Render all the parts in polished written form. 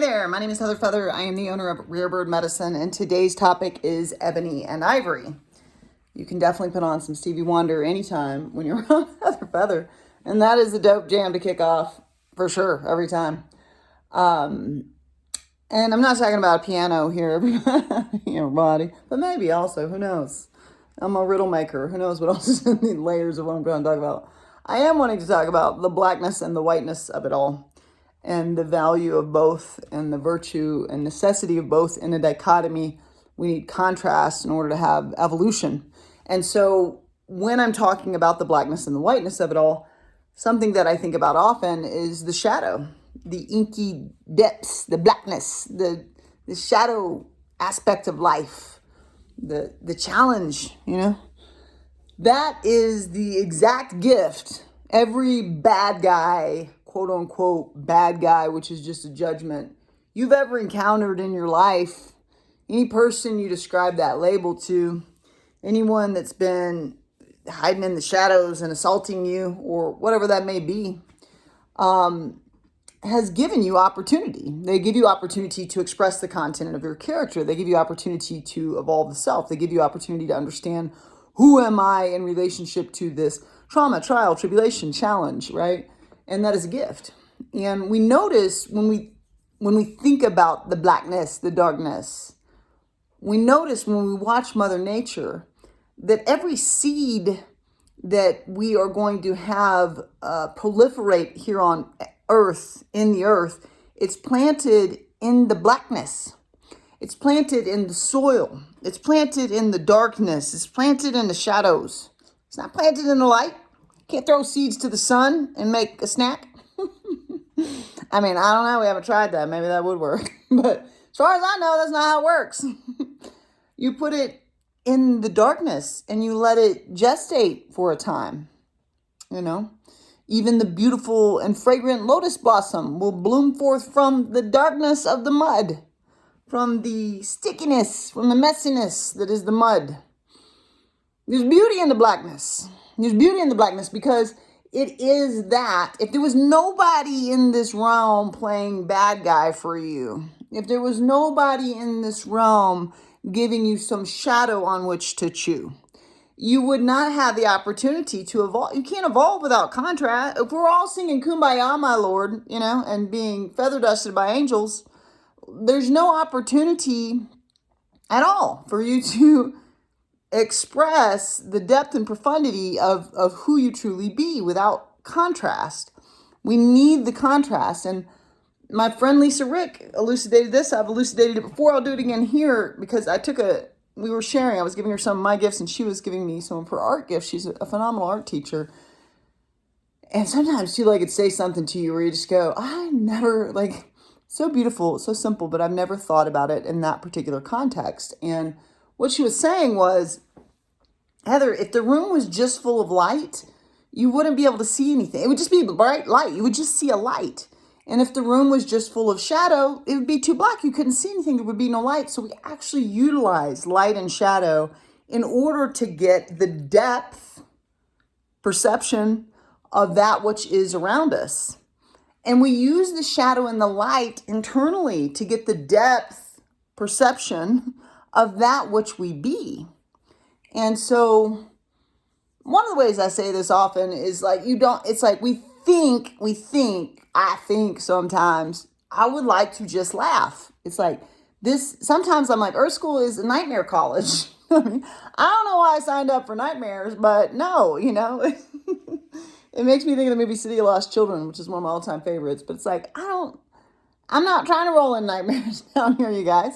there, my name is Heather Feather. I am the owner of Rare Bird Medicine, and today's topic is Ebony and Ivory. You can definitely put on some Stevie Wonder anytime when you're on Heather Feather, and that is a dope jam to kick off for sure every time. And I'm not talking about a piano here, everybody, but maybe also, who knows? I'm a riddle maker. Who knows what else is in the layers of what I'm going to talk about? I am wanting to talk about the blackness and the whiteness of it all, and the value of both, and the virtue and necessity of both in a dichotomy. We need contrast in order to have evolution. And so when I'm talking about the blackness and the whiteness of it all, something that I think about often is the shadow, the inky depths, the blackness, the shadow aspect of life, the challenge, That is the exact gift every bad guy, quote unquote bad guy, which is just a judgment, you've ever encountered in your life, any person you describe that label to, anyone that's been hiding in the shadows and assaulting you or whatever that may be, has given you opportunity. They give you opportunity to express the content of your character. They give you opportunity to evolve the self. They give you opportunity to understand, who am I in relationship to this trauma, trial, tribulation, challenge, right? And that is a gift. And we notice when we think about the blackness, the darkness, we notice when we watch Mother Nature that every seed that we are going to have proliferate here on earth, in the earth, it's planted in the blackness. It's planted in the soil. It's planted in the darkness. It's planted in the shadows. It's not planted in the light. Can't throw seeds to the sun and make a snack. I mean, I don't know. We haven't tried that. Maybe that would work. But as far as I know, that's not how it works. You put it in the darkness and you let it gestate for a time. Even the beautiful and fragrant lotus blossom will bloom forth from the darkness of the mud, from the stickiness, from the messiness that is the mud. There's beauty in the blackness. There's beauty in the blackness because it is that. If there was nobody in this realm playing bad guy for you, if there was nobody in this realm giving you some shadow on which to chew, you would not have the opportunity to evolve. You can't evolve without contrast. If we're all singing Kumbaya, my Lord, and being feather dusted by angels, there's no opportunity at all for you to express the depth and profundity of who you truly be without contrast. We need the contrast. And my friend Lisa Rick elucidated this. I've elucidated it before. I'll do it again here because we were sharing. I was giving her some of my gifts and she was giving me some of her art gifts. She's a phenomenal art teacher. And sometimes she could say something to you where you just go, I never, so beautiful, so simple, but I've never thought about it in that particular context. And what she was saying was, Heather, if the room was just full of light, you wouldn't be able to see anything. It would just be bright light. You would just see a light. And if the room was just full of shadow, it would be too black. You couldn't see anything. There would be no light. So we actually utilize light and shadow in order to get the depth perception of that which is around us. And we use the shadow and the light internally to get the depth perception of that which we be. And so one of the ways I say this often is I think sometimes I would like to just laugh. It's like this, sometimes I'm like, Earth School is a nightmare college. I don't know why I signed up for nightmares, but no, it makes me think of the movie City of Lost Children, which is one of my all-time favorites. But it's like, I'm not trying to roll in nightmares down here, you guys.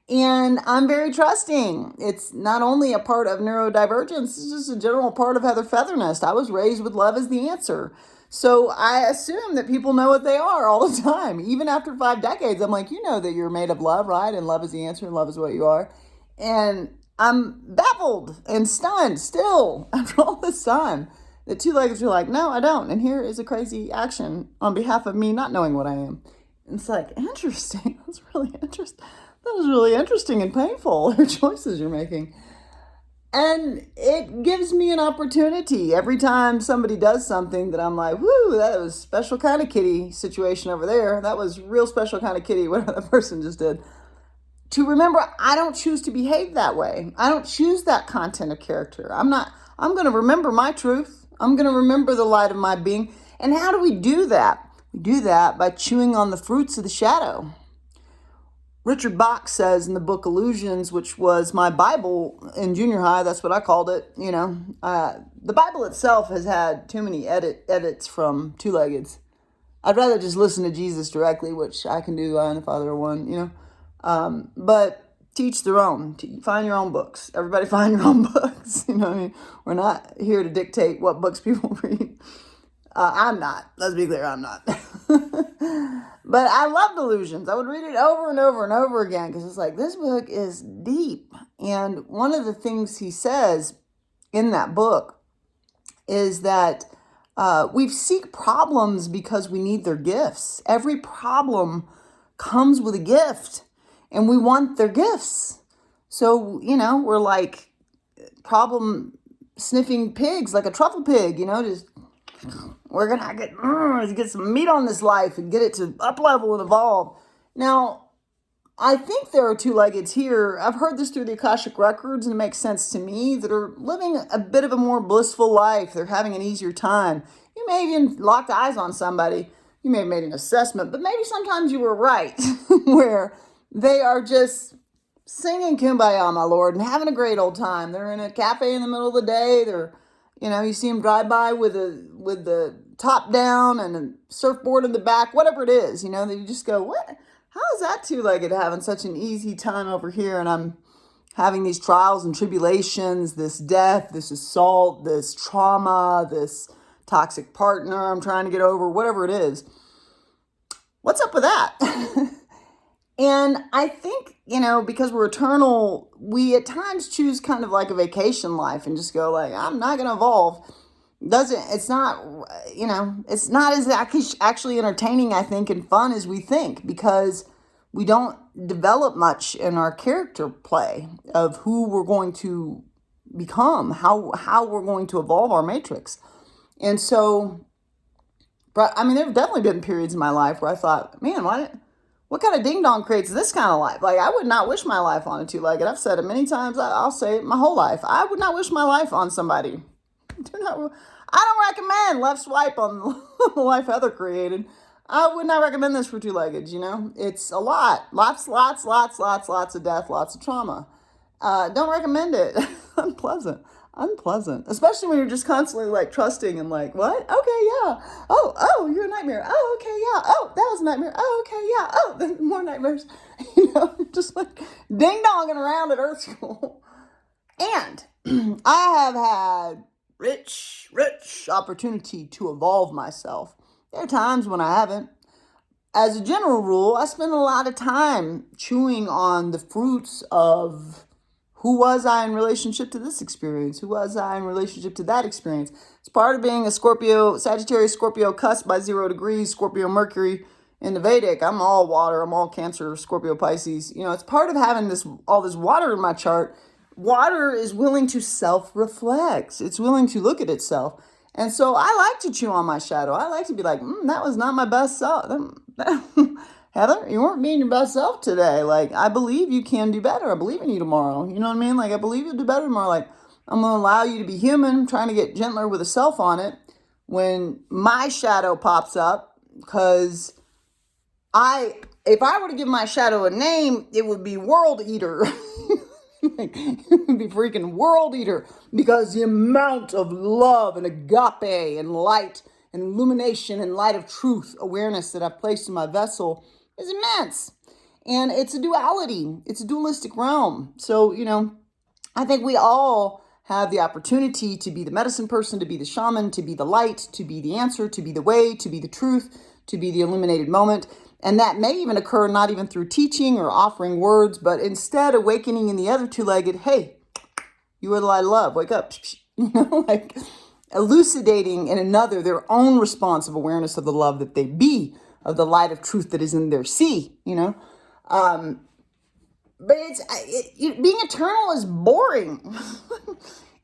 And I'm very trusting. It's not only a part of neurodivergence, it's just a general part of Heather Featherness. I was raised with love as the answer. So I assume that people know what they are all the time. Even after 5 decades, I'm like, that you're made of love, right? And love is the answer and love is what you are. And I'm baffled and stunned still after all this time. The two-leggeds are like, no, I don't. And here is a crazy action on behalf of me not knowing what I am. And it's like, interesting. That's really interesting. That was really interesting and painful, the choices you're making. And it gives me an opportunity every time somebody does something that I'm like, whoo, that was special kind of kitty situation over there. That was real special kind of kitty, whatever that person just did. To remember, I don't choose to behave that way. I don't choose that content of character. I'm going to remember my truth. I'm going to remember the light of my being. And how do we do that? We do that by chewing on the fruits of the shadow. Richard Bach says in the book Illusions, which was my Bible in junior high, that's what I called it, the Bible itself has had too many edits from two-leggeds. I'd rather just listen to Jesus directly, which I can do. I and the Father are one, but teach their own. Find your own books. Everybody find your own books. You know what I mean? We're not here to dictate what books people read. I'm not. Let's be clear, I'm not. But I loved Illusions. I would read it over and over and over again because it's like, this book is deep. And one of the things he says in that book is that we seek problems because we need their gifts. Every problem comes with a gift, and we want their gifts. So, we're like problem sniffing pigs, like a truffle pig, just we're going to get some meat on this life and get it to up level and evolve. Now, I think there are two-leggeds here. I've heard this through the Akashic Records, and it makes sense to me, that are living a bit of a more blissful life. They're having an easier time. You may have even locked eyes on somebody. You may have made an assessment, but maybe sometimes you were right, where they are just singing Kumbaya, my Lord, and having a great old time. They're in a cafe in the middle of the day. They're you see them drive by with the top down and a surfboard in the back, whatever it is, that you just go, what? How is that two-legged having such an easy time over here? And I'm having these trials and tribulations, this death, this assault, this trauma, this toxic partner I'm trying to get over, whatever it is. What's up with that? And I think, because we're eternal, we at times choose kind of like a vacation life and just go like, I'm not going to evolve. It's not as actually entertaining, I think, and fun as we think, because we don't develop much in our character play of who we're going to become, how we're going to evolve our matrix. And so, but there have definitely been periods in my life where I thought, man, what kind of ding-dong creates this kind of life? Like, I would not wish my life on a two-legged. I've said it many times. I'll say it my whole life. I would not wish my life on somebody. I don't recommend left swipe on the life Heather created. I would not recommend this for two-leggeds, It's a lot. Lots of death, lots of trauma. Don't recommend it. Unpleasant. Especially when you're just constantly like trusting and like, what? Okay, yeah. Oh, you're a nightmare. Oh, okay, yeah. Oh, that was a nightmare. Oh, okay, yeah. Oh, then more nightmares. Just like ding-donging around at Earth School. And I have had rich opportunity to evolve myself. There are times when I haven't. As a general rule, I spend a lot of time chewing on the fruits of who was I in relationship to this experience? Who was I in relationship to that experience? It's part of being a Scorpio, Sagittarius, Scorpio cusp by 0 degrees, Scorpio Mercury in the Vedic. I'm all water. I'm all Cancer, Scorpio Pisces. It's part of having all this water in my chart. Water is willing to self-reflect. It's willing to look at itself. And so I like to chew on my shadow. I like to be like, that was not my best self. Heather, you weren't being your best self today. Like, I believe you can do better. I believe in you tomorrow. You know what I mean? Like, I believe you'll do better tomorrow. Like, I'm going to allow you to be human. I'm trying to get gentler with a self on it when my shadow pops up. Because if I were to give my shadow a name, it would be World Eater. It would be freaking World Eater. Because the amount of love and agape and light and illumination and light of truth awareness that I've placed in my vessel is immense. And it's a duality. It's a dualistic realm. So, I think we all have the opportunity to be the medicine person, to be the shaman, to be the light, to be the answer, to be the way, to be the truth, to be the illuminated moment. And that may even occur not even through teaching or offering words, but instead awakening in the other two-legged, hey, you are the light of love, wake up. Like elucidating in another their own response of awareness of the love that they be, of the light of truth that is in their sea, But But being eternal is boring.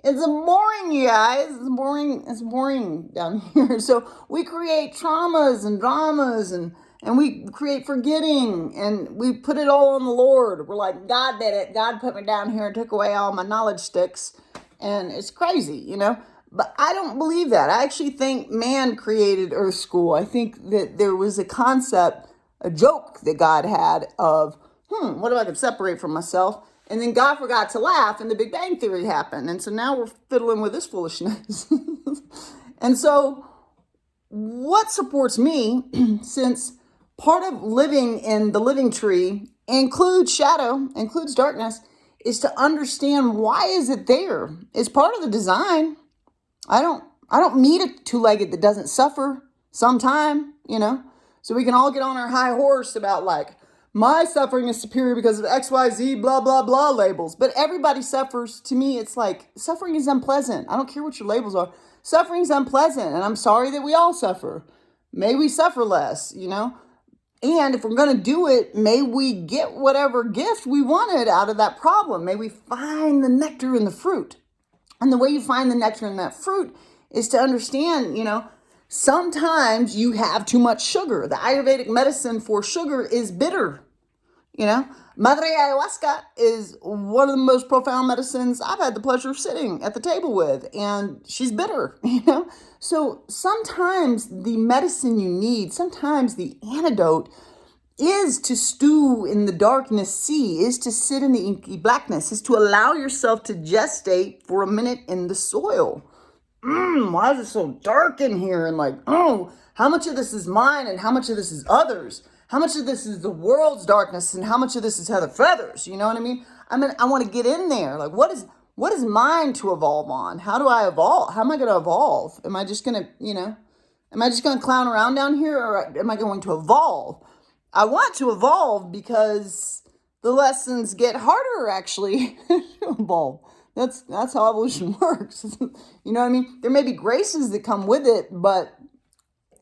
It's boring, you guys. It's boring. It's boring down here. So we create traumas and dramas, and we create forgetting, and we put it all on the Lord. We're like, God did it. God put me down here and took away all my knowledge sticks. And it's crazy, you know? But I don't believe that. I actually think man created Earth School. I think that there was a concept, a joke that God had of, what if I could separate from myself? And then God forgot to laugh and the Big Bang Theory happened. And so now we're fiddling with this foolishness. And so what supports me, since part of living in the living tree includes shadow, includes darkness, is to understand why is it there. It's part of the design. I don't need a two-legged that doesn't suffer sometime, you know? So we can all get on our high horse about like, my suffering is superior because of XYZ, blah, blah, blah labels. But everybody suffers. To me, it's like, suffering is unpleasant. I don't care what your labels are. Suffering is unpleasant, and I'm sorry that we all suffer. May we suffer less, you know? And if we're going to do it, may we get whatever gift we wanted out of that problem. May we find the nectar in the fruit. And the way you find the nectar in that fruit is to understand, you know, sometimes you have too much sugar. The Ayurvedic medicine for sugar is bitter, you know. Madre Ayahuasca is one of the most profound medicines I've had the pleasure of sitting at the table with, and she's bitter, you know. So sometimes the medicine you need, sometimes the antidote is to stew in the darkness sea, is to sit in the inky blackness, is to allow yourself to gestate for a minute in the soil. Why is it so dark in here? And like, oh, how much of this is mine and how much of this is others? How much of this is the world's darkness and how much of this is Heather Feathers? You know what I mean? I want to get in there. Like, what is mine to evolve on? How do I evolve? How am I going to evolve? Am I just going to, you know, am I just going to clown around down here, or am I going to evolve? I want to evolve because the lessons get harder, actually, to evolve. That's how evolution works. You know what I mean? There may be graces that come with it, but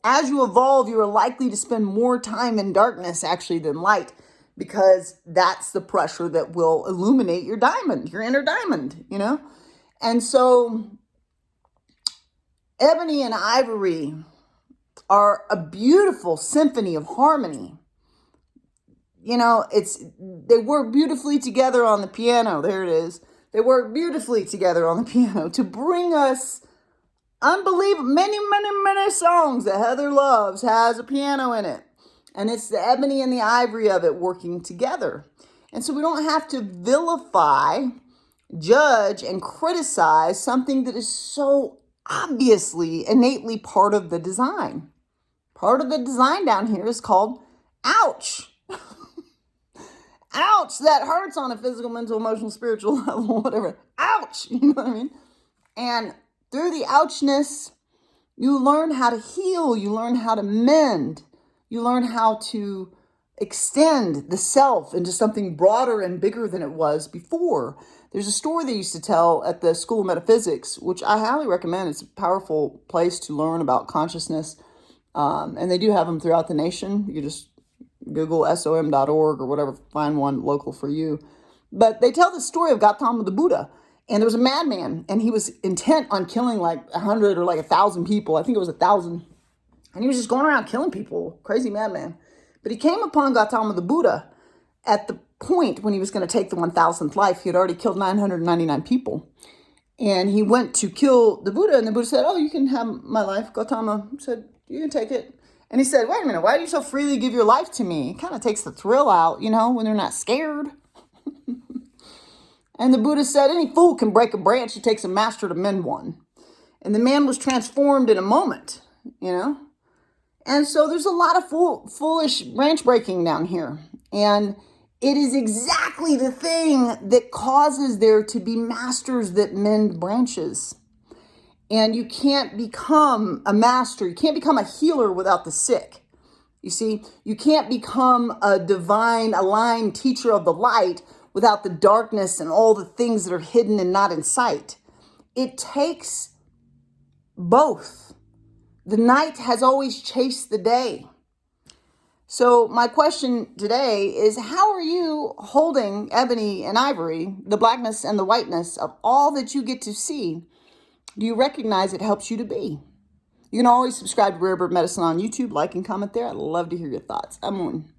as you evolve, you are likely to spend more time in darkness, actually, than light, because that's the pressure that will illuminate your diamond, your inner diamond, you know? And so Ebony and Ivory are a beautiful symphony of harmony. You know, they work beautifully together on the piano. There it is. They work beautifully together on the piano to bring us unbelievable, many, many, many songs that Heather loves has a piano in it. And it's the ebony and the ivory of it working together. And so we don't have to vilify, judge, and criticize something that is so obviously, innately part of the design. Part of the design down here is called ouch. Ouch, that hurts on a physical, mental, emotional, spiritual level, whatever. Ouch, you know what I mean? And through the ouchness, you learn how to heal, you learn how to mend, you learn how to extend the self into something broader and bigger than it was before. There's a story they used to tell at the School of Metaphysics, which I highly recommend. It's a powerful place to learn about consciousness. And they do have them throughout the nation. You can just Google som.org or whatever, find one local for you. But they tell the story of Gautama the Buddha. And there was a madman, and he was intent on killing like 100 or like 1,000 people. I think it was 1,000. And he was just going around killing people. Crazy madman. But he came upon Gautama the Buddha at the point when he was going to take the 1,000th life. He had already killed 999 people. And he went to kill the Buddha, and the Buddha said, "Oh, you can have my life." Gautama said, "You can take it." And he said, "Wait a minute, why do you so freely give your life to me?" It kind of takes the thrill out, you know, when they're not scared. And the Buddha said, "Any fool can break a branch. It takes a master to mend one." And the man was transformed in a moment, you know. And so there's a lot of foolish branch breaking down here. And it is exactly the thing that causes there to be masters that mend branches. And you can't become a master. You can't become a healer without the sick. You see, you can't become a divine, aligned teacher of the light without the darkness and all the things that are hidden and not in sight. It takes both. The night has always chased the day. So my question today is, how are you holding ebony and ivory, the blackness and the whiteness of all that you get to see? Do you recognize it helps you to be? You can always subscribe to Rare Bird Medicine on YouTube, like and comment there. I'd love to hear your thoughts. I'm Moon.